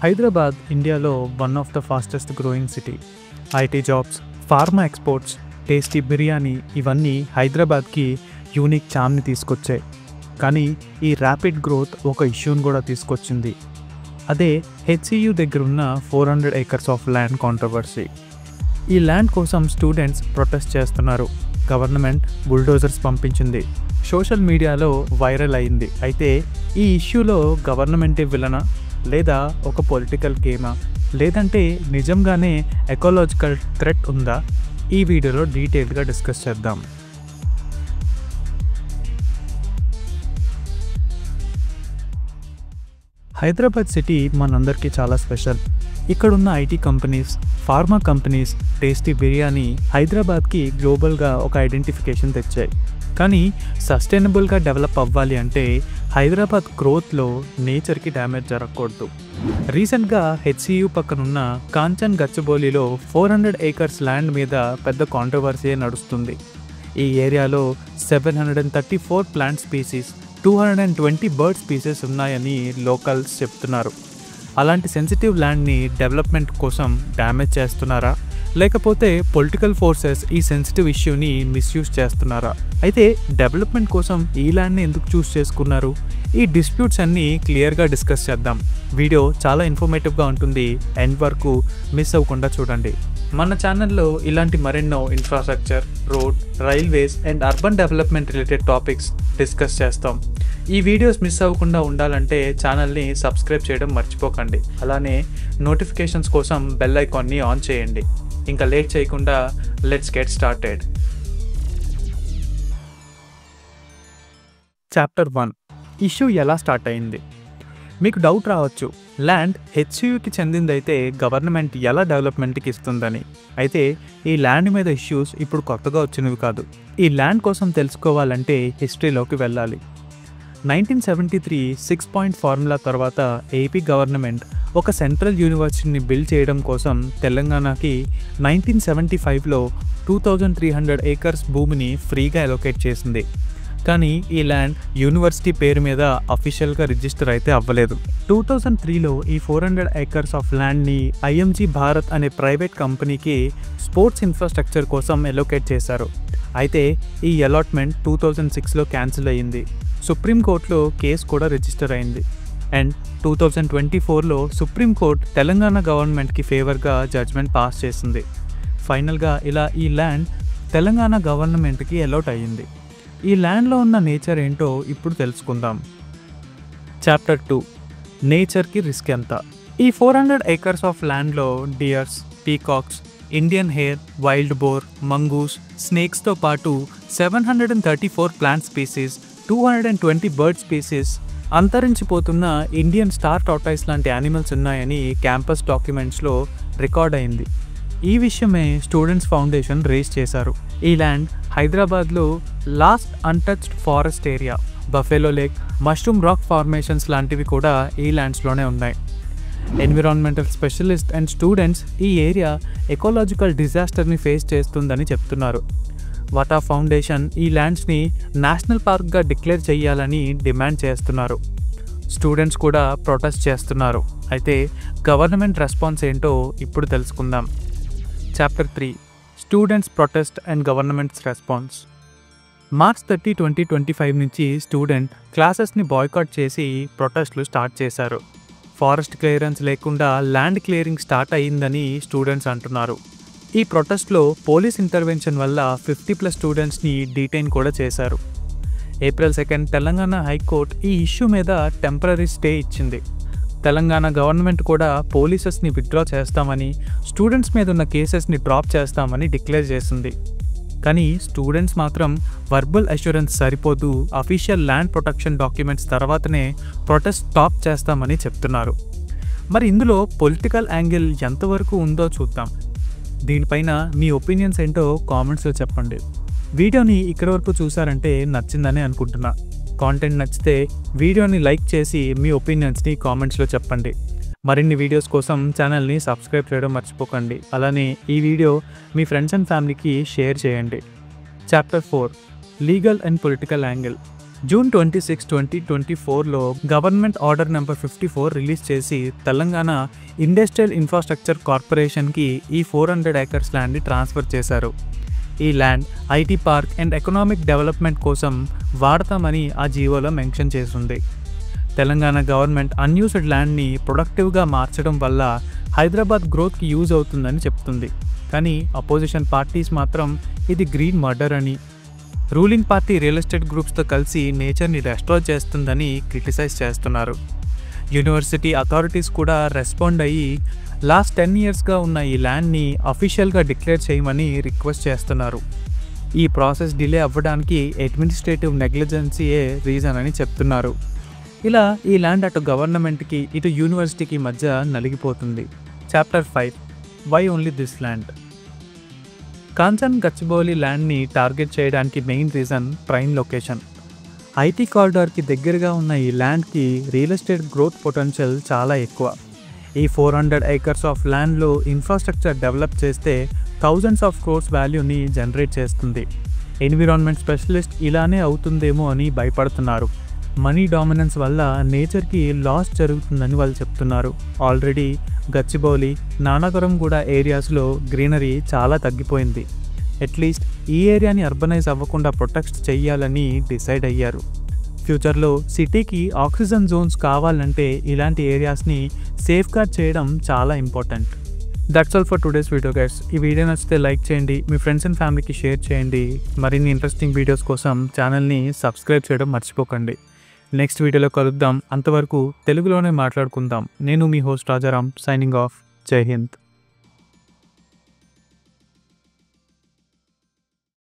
హైదరాబాద్ ఇండియాలో one of the fastest growing city. IT jobs, pharma exports, tasty biryani ఇవన్నీ హైదరాబాద్కి unique చామ్ని తీసుకొచ్చాయి. కానీ ఈ ర్యాపిడ్ గ్రోత్ ఒక ఇష్యూని కూడా తీసుకొచ్చింది. అదే హెచ్సియు దగ్గర ఉన్న 400 acres ఆఫ్ ల్యాండ్ కాంట్రవర్సీ. ఈ ల్యాండ్ కోసం స్టూడెంట్స్ ప్రొటెస్ట్ చేస్తున్నారు. గవర్నమెంట్ బుల్డోజర్స్ పంపించింది. సోషల్ మీడియాలో వైరల్ అయింది. అయితే ఈ ఇష్యూలో గవర్నమెంటే విలనా, లేదా ఒక పొలిటికల్ గేమా, లేదంటే నిజంగానే ఎకాలజికల్ థ్రెట్ ఉందా? ఈ వీడియోలో డీటెయిల్గా డిస్కస్ చేద్దాం. హైదరాబాద్ సిటీ మనందరికీ చాలా స్పెషల్. ఇక్కడున్న IT companies, pharma companies, tasty biryani హైదరాబాద్కి గ్లోబల్గా ఒక ఐడెంటిఫికేషన్ తెచ్చాయి. కానీ సస్టైనబుల్గా డెవలప్ అవ్వాలి అంటే హైదరాబాద్ గ్రోత్లో నేచర్కి డ్యామేజ్ జరగకూడదు. రీసెంట్గా హెచ్సియు పక్కనున్న కాంచన్ గచ్చిబౌలిలో 400 acres ల్యాండ్ మీద పెద్ద కాంట్రవర్సీ నడుస్తుంది. ఈ ఏరియాలో 734 ప్లాంట్ స్పీసీస్, 220 బర్డ్ స్పీసెస్ ఉన్నాయని లోకల్స్ చెప్తున్నారు. అలాంటి సెన్సిటివ్ ల్యాండ్ని డెవలప్మెంట్ కోసం డ్యామేజ్ చేస్తున్నారా, లేకపోతే పొలిటికల్ ఫోర్సెస్ ఈ సెన్సిటివ్ ఇష్యూని మిస్యూజ్ చేస్తున్నారా? అయితే డెవలప్మెంట్ కోసం ఈ ల్యాండ్ని ఎందుకు చూస్ చేసుకున్నారు? ఈ డిస్ప్యూట్స్ అన్నీ క్లియర్గా డిస్కస్ చేద్దాం. వీడియో చాలా ఇన్ఫర్మేటివ్గా ఉంటుంది. ఎండ్ వరకు మిస్ అవ్వకుండా చూడండి. మన ఛానల్లో ఇలాంటి మరెన్నో infrastructure, road, railways and urban development related topics discuss చేస్తాం. ఈ వీడియోస్ మిస్ అవ్వకుండా ఉండాలంటే ఛానల్ని సబ్స్క్రైబ్ చేయడం మర్చిపోకండి. అలానే నోటిఫికేషన్స్ కోసం బెల్ ఐకాన్ని ఆన్ చేయండి. ఇంకా లేట్ చేయకుండా let's get started. Chapter 1, issue ఎలా స్టార్ట్ అయింది? మీకు డౌట్ రావచ్చు, ల్యాండ్ హెచ్సియుకి చెందిందైతే గవర్నమెంట్ ఎలా డెవలప్మెంట్కి ఇస్తుందని. అయితే ఈ ల్యాండ్ మీద ఇష్యూస్ ఇప్పుడు కొత్తగా వచ్చినవి కాదు. ఈ ల్యాండ్ కోసం తెలుసుకోవాలంటే హిస్టరీలోకి వెళ్ళాలి. 1973 6 పాయింట్ ఫార్ములా తర్వాత ఏపీ గవర్నమెంట్ ఒక సెంట్రల్ యూనివర్సిటీని బిల్డ్ చేయడం కోసం తెలంగాణకి 1975లో 2300 acres భూమిని ఫ్రీగా అలొకేట్ చేసింది. కానీ ఈ ల్యాండ్ యూనివర్సిటీ పేరు మీద అఫీషియల్గా రిజిస్టర్ అయితే అవ్వలేదు. 2003లో ఈ 400 acres ఆఫ్ ల్యాండ్ని ఐఎంజీ భారత్ అనే ప్రైవేట్ కంపెనీకి స్పోర్ట్స్ ఇన్ఫ్రాస్ట్రక్చర్ కోసం అలొకేట్ చేశారు. అయితే ఈ అలాట్మెంట్ 2006లో క్యాన్సిల్ అయ్యింది. సుప్రీంకోర్టులో కేసు కూడా రిజిస్టర్ అయింది. అండ్ 2024లో సుప్రీంకోర్టు తెలంగాణ గవర్నమెంట్కి ఫేవర్గా జడ్జ్మెంట్ పాస్ చేసింది. ఫైనల్గా ఇలా ఈ ల్యాండ్ తెలంగాణ గవర్నమెంట్కి అలాట్ అయ్యింది. ఈ ల్యాండ్లో ఉన్న నేచర్ ఏంటో ఇప్పుడు తెలుసుకుందాం. చాప్టర్ 2, నేచర్కి రిస్క్ ఎంత? ఈ 400 acres ఆఫ్ ల్యాండ్లో deers, peacocks, Indian hare, wild boar, mongoose, స్నేక్స్తో పాటు 734 ప్లాంట్ స్పీసీస్, 220 బర్డ్ స్పీసీస్, అంతరించిపోతున్న ఇండియన్ స్టార్ టార్టాయిస్ లాంటి యానిమల్స్ ఉన్నాయని క్యాంపస్ డాక్యుమెంట్స్లో రికార్డ్ అయింది. ఈ విషయమే స్టూడెంట్స్ ఫౌండేషన్ రేస్ చేశారు. ఈ ల్యాండ్ హైదరాబాద్లో last untouched forest area, buffalo lake, mushroom rock formations లాంటివి కూడా ఈ ల్యాండ్స్లోనే ఉన్నాయి. ఎన్విరాన్మెంటల్ స్పెషలిస్ట్ అండ్ స్టూడెంట్స్ ఈ ఏరియా ఎకాలజికల్ డిజాస్టర్ని ఫేస్ చేస్తుందని చెప్తున్నారు. వాటా ఫౌండేషన్ ఈ ల్యాండ్స్ని నేషనల్ పార్క్గా డిక్లేర్ చేయాలని డిమాండ్ చేస్తున్నారు. స్టూడెంట్స్ కూడా ప్రొటెస్ట్ చేస్తున్నారు. అయితే గవర్నమెంట్ రెస్పాన్స్ ఏంటో ఇప్పుడు తెలుసుకుందాం. Chapter 3, students protest and governments response. March 30, 2025 నుంచి స్టూడెంట్ క్లాసెస్ని బాయ్కాట్ చేసి ప్రొటెస్ట్లు స్టార్ట్ చేశారు. ఫారెస్ట్ క్లియరెన్స్ లేకుండా ల్యాండ్ క్లియరింగ్ స్టార్ట్ అయ్యిందని స్టూడెంట్స్ అంటున్నారు. ఈ ప్రొటెస్ట్లో పోలీస్ ఇంటర్వెన్షన్ వల్ల 50+ స్టూడెంట్స్ని డీటైన్ కూడా చేశారు. ఏప్రిల్ 2 తెలంగాణ హైకోర్టు ఈ ఇష్యూ మీద టెంపరరీ స్టే ఇచ్చింది. తెలంగాణ గవర్నమెంట్ కూడా పోలీసెస్ని విత్డ్రా చేస్తామని, స్టూడెంట్స్ మీద ఉన్న కేసెస్ని డ్రాప్ చేస్తామని డిక్లేర్ చేసింది. కానీ స్టూడెంట్స్ మాత్రం వర్బల్ అష్యూరెన్స్ సరిపోదు, అఫీషియల్ ల్యాండ్ ప్రొటెక్షన్ డాక్యుమెంట్స్ తర్వాతనే ప్రొటెస్ట్ స్టాప్ చేస్తామని చెప్తున్నారు. మరి ఇందులో పొలిటికల్ యాంగిల్ ఎంతవరకు ఉందో చూద్దాం. దీనిపైన మీ ఒపీనియన్స్ ఏంటో కామెంట్స్లో చెప్పండి. వీడియోని ఇక్కడి వరకు చూసారంటే నచ్చిందని అనుకుంటున్నా. కాంటెంట్ నచ్చితే వీడియోని లైక్ చేసి మీ ఒపీనియన్స్ని కామెంట్స్లో చెప్పండి. మరిన్ని వీడియోస్ కోసం ఛానల్ని సబ్స్క్రైబ్ చేయడం మర్చిపోకండి. అలానే ఈ వీడియో మీ ఫ్రెండ్స్ అండ్ ఫ్యామిలీకి షేర్ చేయండి. Chapter 4, legal and political angle. June 26, 2024లో గవర్నమెంట్ ఆర్డర్ నెంబర్ 54 రిలీజ్ చేసి తెలంగాణ ఇండస్ట్రియల్ ఇన్ఫ్రాస్ట్రక్చర్ కార్పొరేషన్కి ఈ 400 acres ల్యాండ్ని ట్రాన్స్ఫర్ చేశారు. ఈ land IT park and economic development కోసం వాడతామని ఆ జీవోలో మెన్షన్ చేసింది. తెలంగాణ గవర్నమెంట్ అన్యూస్డ్ ల్యాండ్ని ప్రొడక్టివ్గా మార్చడం వల్ల హైదరాబాద్ గ్రోత్కి యూజ్ అవుతుందని చెప్తుంది. కానీ అపోజిషన్ పార్టీస్ మాత్రం ఇది గ్రీన్ మర్డర్ అని, రూలింగ్ పార్టీ రియల్ ఎస్టేట్ గ్రూప్స్తో కలిసి నేచర్ని రెస్టోర్ చేస్తుందని క్రిటిసైజ్ చేస్తున్నారు. యూనివర్సిటీ అథారిటీస్ కూడా రెస్పాండ్ అయ్యి లాస్ట్ 10 yearsగా ఉన్న ఈ ల్యాండ్ని అఫీషియల్గా డిక్లేర్ చేయమని రిక్వెస్ట్ చేస్తున్నారు. ఈ ప్రాసెస్ డిలే అవ్వడానికి అడ్మినిస్ట్రేటివ్ నెగ్లిజెన్సీయే రీజన్ అని చెప్తున్నారు. ఇలా ఈ ల్యాండ్ అటు గవర్నమెంట్కి ఇటు యూనివర్సిటీకి మధ్య నలిగిపోతుంది. Chapter 5 why only this land. Kanchan Gachibowli ల్యాండ్ని టార్గెట్ చేయడానికి main reason prime location. IT కారిడార్కి దగ్గరగా ఉన్న ఈ ల్యాండ్కి రియల్ ఎస్టేట్ గ్రోత్ పొటెన్షియల్ చాలా ఎక్కువ. ఈ 400 acres ఆఫ్ ల్యాండ్లో ఇన్ఫ్రాస్ట్రక్చర్ డెవలప్ చేస్తే thousands of crores వాల్యూని జనరేట్ చేస్తుంది. ఎన్విరాన్మెంట్ స్పెషలిస్ట్ ఇలానే అవుతుందేమో అని భయపడుతున్నారు. మనీ డామినెన్స్ వల్ల నేచర్కి లాస్ జరుగుతుందని వాళ్ళు చెప్తున్నారు. ఆల్రెడీ గచ్చిబౌలి, నానగరంగూడ ఏరియాస్లో గ్రీనరీ చాలా తగ్గిపోయింది. అట్లీస్ట్ ఈ ఏరియాని అర్బనైజ్ అవ్వకుండా ప్రొటెక్ట్ చేయాలని డిసైడ్ అయ్యారు. ఫ్యూచర్లో సిటీకి ఆక్సిజన్ జోన్స్ కావాలంటే ఇలాంటి ఏరియాస్ని సేఫ్గార్డ్ చేయడం చాలా important. That's all for today's video guys. ఈ వీడియో నచ్చితే లైక్ చేయండి, మీ ఫ్రెండ్స్ అండ్ ఫ్యామిలీకి షేర్ చేయండి. మరిన్ని ఇంట్రెస్టింగ్ వీడియోస్ కోసం ఛానల్ని సబ్స్క్రైబ్ చేయడం మర్చిపోకండి. నెక్స్ట్ వీడియోలో కలుద్దాం. అంతవరకు తెలుగులోనే మాట్లాడుకుందాం. నేను మీ హోస్ట్ రాజారాం, సైనింగ్ ఆఫ్. జై హింద్.